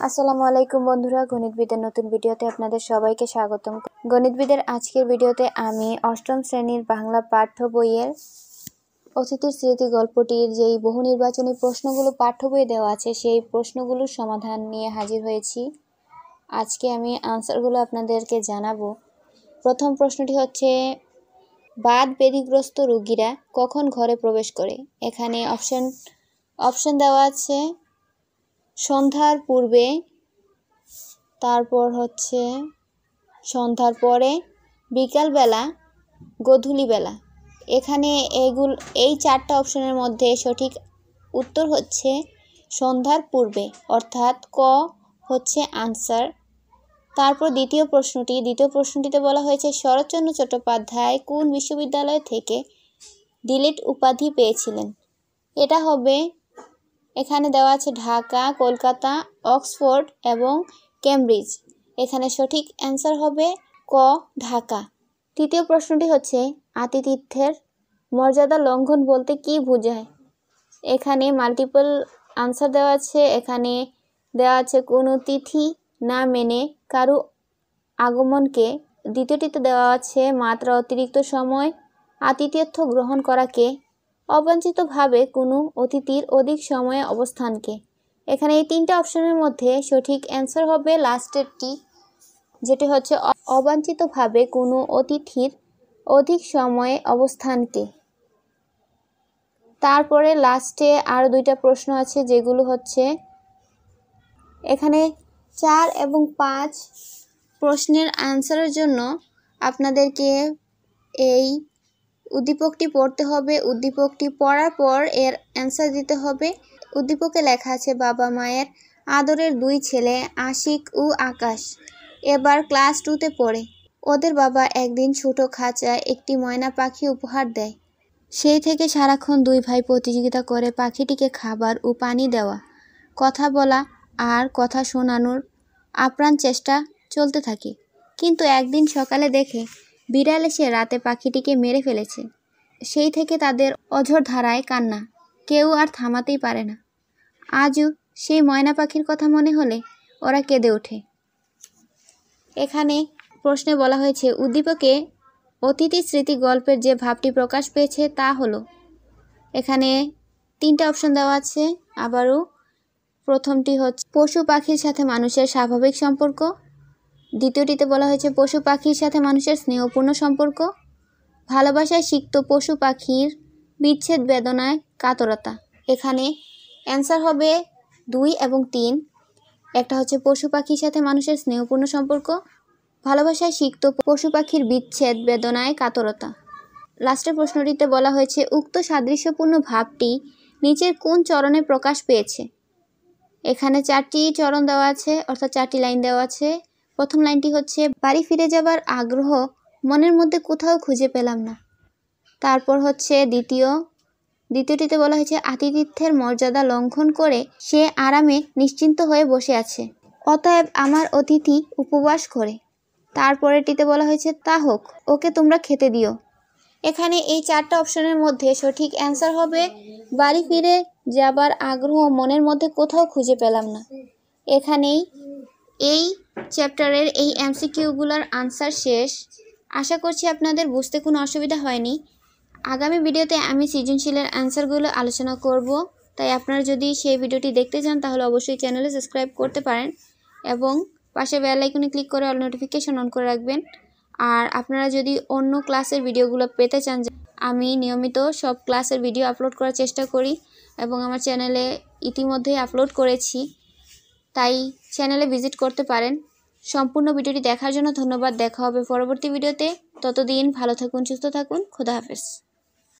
আসসালামু আলাইকুম বন্ধুরা, গণিতবিদের নতুন ভিডিওতে আপনাদের সবাইকে স্বাগতম। গণিতবিদের আজকের ভিডিওতে আমি অষ্টম শ্রেণীর বাংলা পাঠ্য বইয়ের অতিথির স্মৃতি গল্পটির যেই বহু নির্বাচনী প্রশ্নগুলো পাঠ্য বইয়ে দেওয়া আছে সেই প্রশ্নগুলোর সমাধান নিয়ে হাজির হয়েছি। আজকে আমি আনসারগুলো আপনাদেরকে জানাবো। প্রথম প্রশ্নটি হচ্ছে, বাত ব্যাধিগ্রস্ত রোগীরা কখন ঘরে প্রবেশ করে? এখানে অপশন দেওয়া আছে সন্ধ্যার পূর্বে, তারপর হচ্ছে সন্ধ্যার পরে, বিকালবেলা, গোধূলিবেলা। এখানে এই চারটা অপশনের মধ্যে সঠিক উত্তর হচ্ছে সন্ধ্যার পূর্বে, অর্থাৎ ক হচ্ছে আনসার। তারপর দ্বিতীয় প্রশ্নটিতে বলা হয়েছে শরৎচন্দ্র চট্টোপাধ্যায় কোন বিশ্ববিদ্যালয় থেকে ডিলিট উপাধি পেয়েছিলেন? এটা হবে, এখানে দেওয়া আছে ঢাকা, কলকাতা, অক্সফোর্ড এবং কেমব্রিজ। এখানে সঠিক অ্যান্সার হবে ক ঢাকা। তৃতীয় প্রশ্নটি হচ্ছে আতিথ্যের মর্যাদা লঙ্ঘন বলতে কি বোঝায়? এখানে মাল্টিপল আনসার দেওয়া আছে। এখানে দেওয়া আছে কোনো তিথি না মেনে কারো আগমনকে। দ্বিতীয়টিতে দেওয়া আছে মাত্রা অতিরিক্ত সময় আতিথ্য গ্রহণ করাকে। অবাঞ্ছিতভাবে কোনো অতিথির অধিক সময়ে অবস্থানকে। এখানে এই তিনটা অপশনের মধ্যে সঠিক অ্যান্সার হবে লাস্টেরটি, যেটি হচ্ছে অবাঞ্ছিতভাবে কোনো অতিথির অধিক সময়ে অবস্থানকে। তারপরে লাস্টে আরও দুইটা প্রশ্ন আছে, যেগুলো হচ্ছে এখানে 4 এবং 5 প্রশ্নের আনসারের জন্য আপনাদেরকে এই উদ্দীপকটি পড়তে হবে। উদ্দীপকটি পড়ার পর এর অ্যান্সার দিতে হবে। উদ্দীপকে লেখা আছে বাবা মায়ের আদরের 2 ছেলে আশিক ও আকাশ এবার ক্লাস 2তে পড়ে। ওদের বাবা একদিন ছোট খাঁচায় একটি ময়না পাখি উপহার দেয়। সেই থেকে সারাক্ষণ 2 ভাই প্রতিযোগিতা করে পাখিটিকে খাবার ও পানি দেওয়া, কথা বলা আর কথা শোনানোর আপ্রাণ চেষ্টা চলতে থাকে। কিন্তু একদিন সকালে দেখে বিড়াল এসে রাতে পাখিটিকে মেরে ফেলেছে। সেই থেকে তাদের অঝোর ধারায় কান্না, কেউ আর থামাতেই পারে না। আজও সেই ময়না পাখির কথা মনে হলে ওরা কেঁদে ওঠে। এখানে প্রশ্নে বলা হয়েছে উদ্দীপকে অতিথি স্মৃতি গল্পের যে ভাবটি প্রকাশ পেয়েছে তা হলো। এখানে 3টা অপশন দেওয়া আছে। আবারও প্রথমটি হচ্ছে পশু পাখির সাথে মানুষের স্বাভাবিক সম্পর্ক। দ্বিতীয়টিতে বলা হয়েছে পশু পাখির সাথে মানুষের স্নেহপূর্ণ সম্পর্ক। ভালোবাসায় সিক্ত পশু পাখির বিচ্ছেদ বেদনায় কাতরতা। এখানে অ্যান্সার হবে 2 এবং 3। একটা হচ্ছে পশু পাখির সাথে মানুষের স্নেহপূর্ণ সম্পর্ক, ভালোবাসায় সিক্ত পশু পাখির বিচ্ছেদ বেদনায় কাতরতা। লাস্টের প্রশ্নটিতে বলা হয়েছে উক্ত সাদৃশ্যপূর্ণ ভাবটি নিচের কোন চরণে প্রকাশ পেয়েছে? এখানে 4টি চরণ দেওয়া আছে, অর্থাৎ 4টি লাইন দেওয়া আছে। প্রথম লাইনটি হচ্ছে বাড়ি ফিরে যাবার আগ্রহ মনের মধ্যে কোথাও খুঁজে পেলাম না। তারপর হচ্ছে দ্বিতীয়টিতে বলা হয়েছে আতিথ্যের মর্যাদা লঙ্ঘন করে সে আরামে নিশ্চিন্ত হয়ে বসে আছে, অতএব আমার অতিথি উপবাস করে। তারপরেরটিতে বলা হয়েছে তা হোক, ওকে তোমরা খেতে দিও। এখানে এই 4টা অপশনের মধ্যে সঠিক অ্যান্সার হবে বাড়ি ফিরে যাবার আগ্রহ মনের মধ্যে কোথাও খুঁজে পেলাম না। এখানেই এই চ্যাপ্টারের এই এমসিকিউগুলোর আনসার শেষ। আশা করছি আপনাদের বুঝতে কোনো অসুবিধা হয়নি। আগামী ভিডিওতে আমি সৃজনশীলের অ্যান্সারগুলো আলোচনা করব, তাই আপনারা যদি সেই ভিডিওটি দেখতে চান তাহলে অবশ্যই চ্যানেলে সাবস্ক্রাইব করতে পারেন এবং পাশে বেল আইকনে ক্লিক করে অল নোটিফিকেশন অন করে রাখবেন। আর আপনারা যদি অন্য ক্লাসের ভিডিওগুলো পেতে চান, আমি নিয়মিত সব ক্লাসের ভিডিও আপলোড করার চেষ্টা করি এবং আমার চ্যানেলে ইতিমধ্যেই আপলোড করেছি, তাই চ্যানেলে ভিজিট করতে পারেন। সম্পূর্ণ ভিডিওটি দেখার জন্য ধন্যবাদ। দেখা হবে পরবর্তী ভিডিওতে। ততদিন ভালো থাকুন, সুস্থ থাকুন। খোদা হাফেজ।